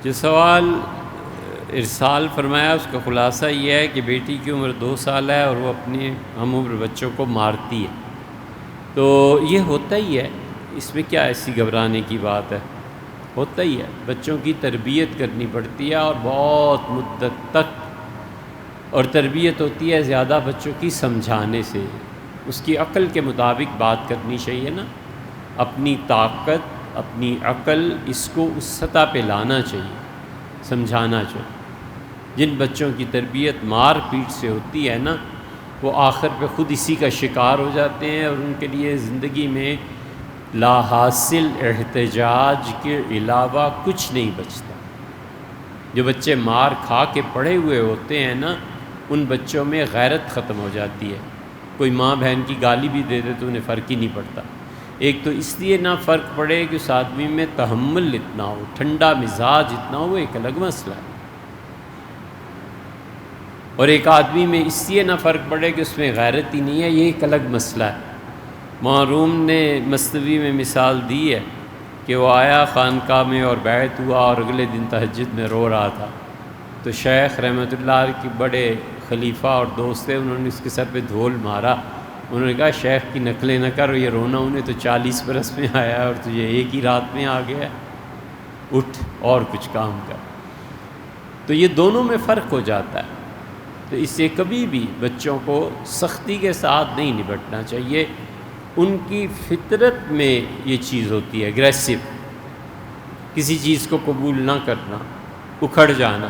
جو سوال ارسال فرمایا اس کا خلاصہ یہ ہے کہ بیٹی کی عمر 2 سال ہے اور وہ اپنے ہم عمر بچوں کو مارتی ہے. تو یہ ہوتا ہی ہے، اس میں کیا ایسی گھبرانے کی بات ہے؟ ہوتا ہی ہے، بچوں کی تربیت کرنی پڑتی ہے اور بہت مدت تک. اور تربیت ہوتی ہے زیادہ بچوں کی سمجھانے سے، اس کی عقل کے مطابق بات کرنی چاہیے نا. اپنی طاقت اپنی عقل اس کو اس سطح پہ لانا چاہیے، سمجھانا چاہیے. جن بچوں کی تربیت مار پیٹ سے ہوتی ہے نا، وہ آخر پہ خود اسی کا شکار ہو جاتے ہیں اور ان کے لیے زندگی میں لا حاصل احتجاج کے علاوہ کچھ نہیں بچتا. جو بچے مار کھا کے پڑے ہوئے ہوتے ہیں نا، ان بچوں میں غیرت ختم ہو جاتی ہے. کوئی ماں بہن کی گالی بھی دے دے تو انہیں فرق ہی نہیں پڑتا. ایک تو اس لیے نہ فرق پڑے کہ اس آدمی میں تحمل اتنا ہو، ٹھنڈا مزاج اتنا ہو، وہ ایک الگ مسئلہ ہے. اور ایک آدمی میں اس لیے نہ فرق پڑے کہ اس میں غیرت ہی نہیں ہے، یہ ایک الگ مسئلہ ہے. معروم نے مثنوی میں مثال دی ہے کہ وہ آیا خانقاہ میں اور بیعت ہوا اور اگلے دن تہجد میں رو رہا تھا. تو شیخ رحمۃ اللہ علیہ کے بڑے خلیفہ اور دوست تھے، انہوں نے اس کے سر پہ دھول مارا. انہوں نے کہا شیخ کی نقلیں نہ کر، یہ رونا انہیں تو 40 برس میں آیا اور تجھے ایک ہی رات میں آ گیا. اٹھ اور کچھ کام کر. تو یہ دونوں میں فرق ہو جاتا ہے. تو اس سے کبھی بھی بچوں کو سختی کے ساتھ نہیں نپٹنا چاہیے. ان کی فطرت میں یہ چیز ہوتی ہے اگریسو، کسی چیز کو قبول نہ کرنا، اکھڑ جانا.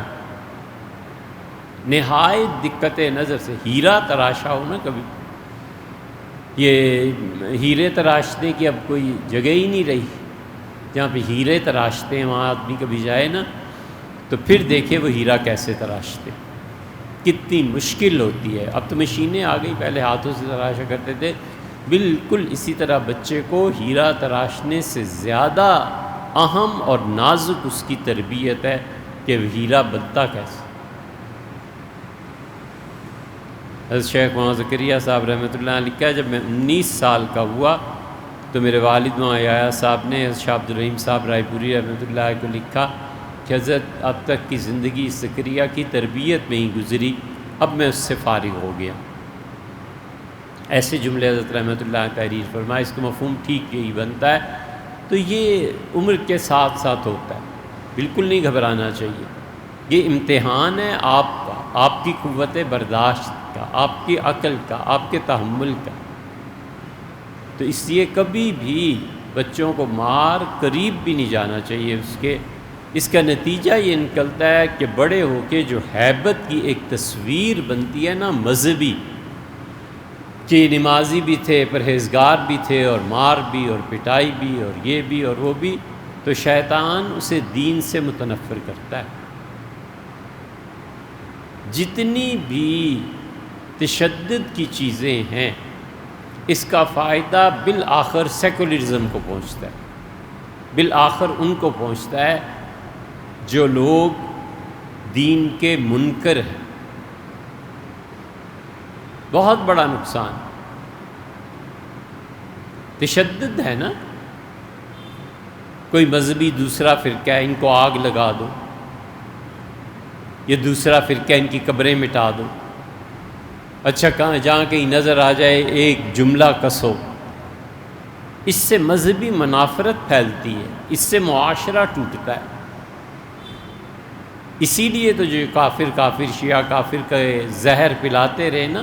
نہایت دقت نظر سے ہیرا تراشا ہو نا، کبھی یہ ہیرے تراشنے کی اب کوئی جگہ ہی نہیں رہی. جہاں پہ ہیرے تراشتے ہیں وہاں آدمی کبھی جائے نا تو پھر دیکھے وہ ہیرا کیسے تراشتے، کتنی مشکل ہوتی ہے. اب تو مشینیں آ گئی، پہلے ہاتھوں سے تراشا کرتے تھے. بالکل اسی طرح بچے کو ہیرا تراشنے سے زیادہ اہم اور نازک اس کی تربیت ہے کہ ہیرا بنتا کیسے. حضرت شیخ محمد زکریا صاحب رحمۃ اللہ علیہ لکھا ہے، جب میں 19 سال کا ہوا تو میرے والد مولانا صاحب نے حضرت شاہ عبد الرحیم صاحب رائے پوری رحمۃ اللہ علیہ کو لکھا کہ حضرت اب تک کی زندگی زکریا کی تربیت میں ہی گزری، اب میں اس سے فارغ ہو گیا. ایسے جملے حضرت رحمۃ اللہ علیہ تحریر فرمائے. اس کا مفہوم ٹھیک یہی بنتا ہے. تو یہ عمر کے ساتھ ساتھ ہوتا ہے، بالکل نہیں گھبرانا چاہیے. یہ امتحان ہے آپ کا، آپ کی قوت برداشت کا، آپ کی عقل کا، آپ کے تحمل کا. تو اس لیے کبھی بھی بچوں کو مار قریب بھی نہیں جانا چاہیے اس کے. اس کا نتیجہ یہ نکلتا ہے کہ بڑے ہو کے جو ہیبت کی ایک تصویر بنتی ہے نا مذہبی، کہ نمازی بھی تھے، پرہیزگار بھی تھے، اور مار بھی اور پٹائی بھی اور یہ بھی اور وہ بھی، تو شیطان اسے دین سے متنفر کرتا ہے. جتنی بھی تشدد کی چیزیں ہیں اس کا فائدہ بالآخر سیکولرزم کو پہنچتا ہے، بالآخر ان کو پہنچتا ہے جو لوگ دین کے منکر ہیں. بہت بڑا نقصان تشدد ہے نا. کوئی مذہبی دوسرا فرقہ ہے، ان کو آگ لگا دو، یہ دوسرا فرقہ ان کی قبریں مٹا دو. اچھا کہاں جہاں کہیں نظر آ جائے ایک جملہ کسو. اس سے مذہبی منافرت پھیلتی ہے، اس سے معاشرہ ٹوٹتا ہے. اسی لیے تو جو کافر شیعہ کافر کا زہر پلاتے رہے نا،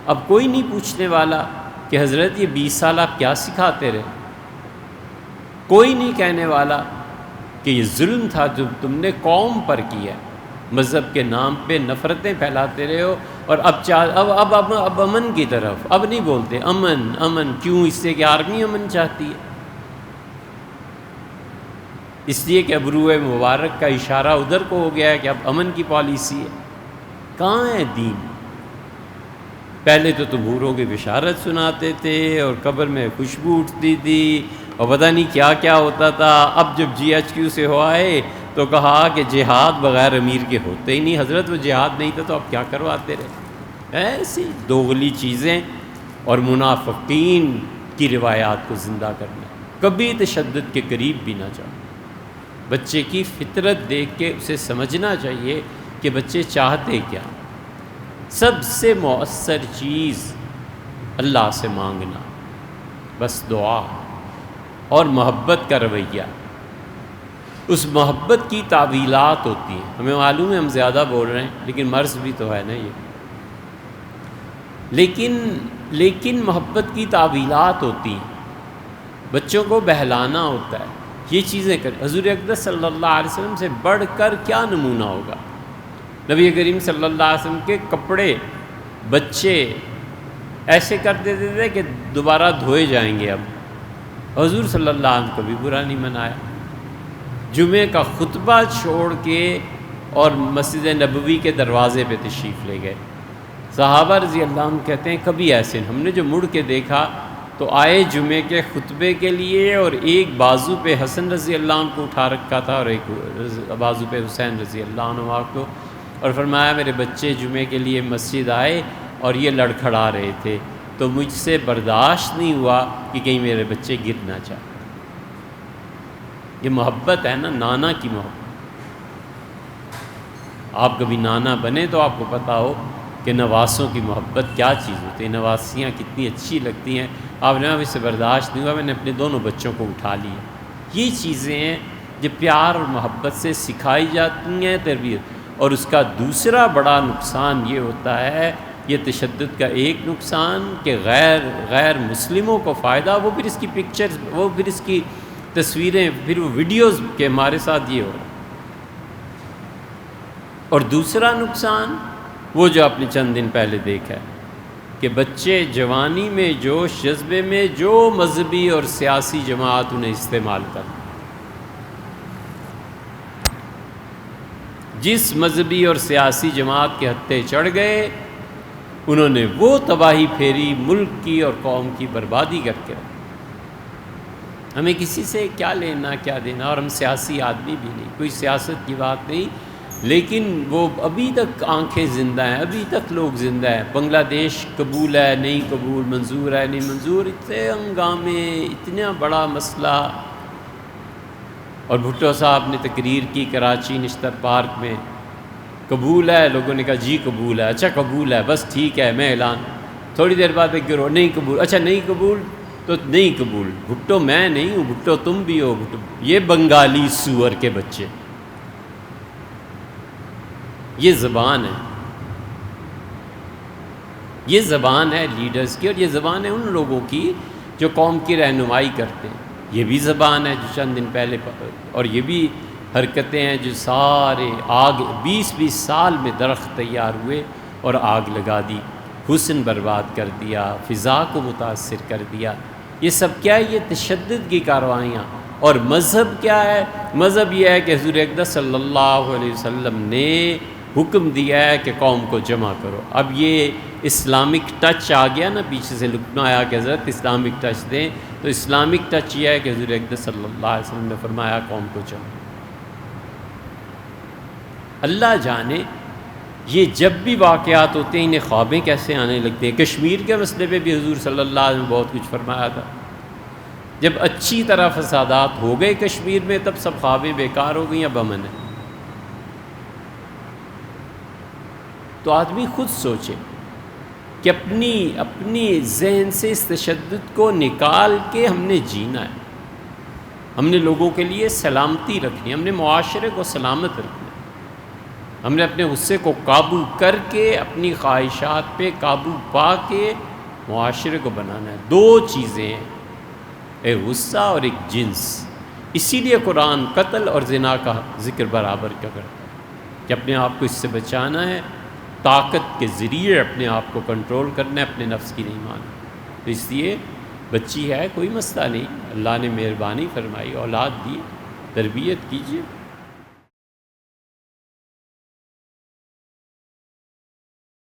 اب کوئی نہیں پوچھنے والا کہ حضرت یہ 20 سال آپ کیا سکھاتے رہے. کوئی نہیں کہنے والا کہ یہ ظلم تھا جو تم نے قوم پر کیا. مذہب کے نام پہ نفرتیں پھیلاتے رہے ہو، اور اب امن کی طرف اب نہیں بولتے. امن کیوں؟ اس سے کہ آرمی امن چاہتی ہے، اس لیے کہ ابرو مبارک کا اشارہ ادھر کو ہو گیا ہے کہ اب امن کی پالیسی ہے. کہاں ہے دین؟ پہلے تو تم حوروں کی بشارت سناتے تھے اور قبر میں خوشبو اٹھتی تھی اور پتہ نہیں کیا کیا ہوتا تھا. اب جب GHQ سے ہو آئے تو کہا کہ جہاد بغیر امیر کے ہوتے ہی نہیں. حضرت وہ جہاد نہیں تھا تو اب کیا کرواتے رہے؟ ایسی دوغلی چیزیں اور منافقین کی روایات کو زندہ کرنا. کبھی تشدد کے قریب بھی نہ جاؤ. بچے کی فطرت دیکھ کے اسے سمجھنا چاہیے کہ بچے چاہتے کیا۔ سب سے مؤثر چیز اللہ سے مانگنا، بس دعا اور محبت کا رویہ۔ اس محبت کی تعویلات ہوتی ہیں، ہمیں معلوم ہے ہم زیادہ بول رہے ہیں لیکن مرض بھی تو ہے نا یہ، لیکن محبت کی تعویلات ہوتی ہیں، بچوں کو بہلانا ہوتا ہے، یہ چیزیں کر۔ حضور اقدس صلی اللہ علیہ وسلم سے بڑھ کر کیا نمونہ ہوگا؟ نبی کریم صلی اللہ علیہ وسلم کے کپڑے بچے ایسے کر دیتے تھے کہ دوبارہ دھوئے جائیں گے اب، حضور صلی اللہ علیہ وسلم کو بھی برا نہیں منایا۔ جمعے کا خطبہ چھوڑ کے اور مسجد نبوی کے دروازے پہ تشریف لے گئے۔ صحابہ رضی اللہ عنہ کہتے ہیں کبھی ایسے ہم نے جو مڑ کے دیکھا تو آئے جمعے کے خطبے کے لیے اور ایک بازو پہ حسن رضی اللہ عنہ کو اٹھا رکھا تھا اور ایک بازو پہ حسین رضی اللہ عنہ کو، اور فرمایا میرے بچے جمعے کے لیے مسجد آئے اور یہ لڑکھڑا رہے تھے تو مجھ سے برداشت نہیں ہوا کہ کہیں میرے بچے گر نہ جائیں۔ یہ محبت ہے نا، نانا کی محبت۔ آپ کبھی نانا بنے تو آپ کو پتہ ہو کہ نواسوں کی محبت کیا چیز ہوتی ہے، نواسیاں کتنی اچھی لگتی ہیں۔ آپ نے اس سے برداشت نہیں ہوا، میں نے اپنے دونوں بچوں کو اٹھا لیا۔ یہ چیزیں ہیں جو پیار اور محبت سے سکھائی جاتی ہیں تربیت۔ اور اس کا دوسرا بڑا نقصان یہ ہوتا ہے، یہ تشدد کا ایک نقصان کہ غیر مسلموں کو فائدہ، وہ پھر اس کی پکچرز، وہ پھر اس کی تصویریں، پھر وہ ویڈیوز کے ہمارے ساتھ یہ ہو رہا ہے۔ اور دوسرا نقصان وہ جو آپ نے چند دن پہلے دیکھا ہے کہ بچے جوانی میں جوش جذبے میں جو مذہبی اور سیاسی جماعت انہیں استعمال کر، جس مذہبی اور سیاسی جماعت کے ہتھے چڑھ گئے انہوں نے وہ تباہی پھیری، ملک کی اور قوم کی بربادی کر کے۔ ہمیں کسی سے کیا لینا کیا دینا، اور ہم سیاسی آدمی بھی نہیں، کوئی سیاست کی بات نہیں، لیکن وہ ابھی تک آنکھیں زندہ ہیں، ابھی تک لوگ زندہ ہیں۔ بنگلہ دیش قبول ہے نہیں قبول، منظور ہے نہیں منظور، اتنے ہنگامے، اتنا بڑا مسئلہ۔ اور بھٹو صاحب نے تقریر کی کراچی نشتر پارک میں، قبول ہے، لوگوں نے کہا جی قبول ہے، اچھا قبول ہے، بس ٹھیک ہے میں اعلان۔ تھوڑی دیر بعد ایک گروہ نہیں قبول، اچھا نہیں قبول تو نہیں قبول، بھٹو میں نہیں ہوں، بھٹو تم بھی ہو، بھٹو یہ بنگالی سور کے بچے۔ یہ زبان ہے، یہ زبان ہے لیڈرز کی، اور یہ زبان ہے ان لوگوں کی جو قوم کی رہنمائی کرتے ہیں۔ یہ بھی زبان ہے جو چند دن پہلے، اور یہ بھی حرکتیں ہیں جو سارے آگ 20 سال میں درخت تیار ہوئے اور آگ لگا دی، حسن برباد کر دیا، فضا کو متاثر کر دیا۔ یہ سب کیا ہے؟ یہ تشدد کی کارروائیاں۔ اور مذہب کیا ہے؟ مذہب یہ ہے کہ حضور اقدس صلی اللہ علیہ وسلم نے حکم دیا ہے کہ قوم کو جمع کرو۔ اب یہ اسلامک ٹچ آ گیا نا، پیچھے سے لکھنا آیا کہ حضرت اسلامک ٹچ دیں، تو اسلامک ٹچ یہ ہے کہ حضور اقدس صلی اللہ علیہ وسلم نے فرمایا قوم کو جمع۔ اللہ جانے یہ جب بھی واقعات ہوتے ہیں انہیں خوابیں کیسے آنے لگتے ہیں۔ کشمیر کے مسئلے پہ بھی حضور صلی اللہ علیہ وسلم بہت کچھ فرمایا تھا۔ جب اچھی طرح فسادات ہو گئے کشمیر میں تب سب خوابیں بیکار ہو گئیں، اب امن ہے۔ تو آدمی خود سوچے کہ اپنی ذہن سے اس تشدد کو نکال کے ہم نے جینا ہے، ہم نے لوگوں کے لیے سلامتی رکھنی، ہم نے معاشرے کو سلامت رکھنا، ہم نے اپنے غصے کو قابو کر کے اپنی خواہشات پہ قابو پا کے معاشرے کو بنانا ہے۔ دو چیزیں ہیں، ایک غصہ اور ایک جنس۔ اسی لیے قرآن قتل اور زنا کا ذکر برابر کا کرتا ہے کہ اپنے آپ کو اس سے بچانا ہے، طاقت کے ذریعے اپنے آپ کو کنٹرول کرنا ہے، اپنے نفس کی نہیں ماننا۔ تو اس لیے بچی ہے کوئی مسئلہ نہیں، اللہ نے مہربانی فرمائی، اولاد دی، تربیت کیجیے۔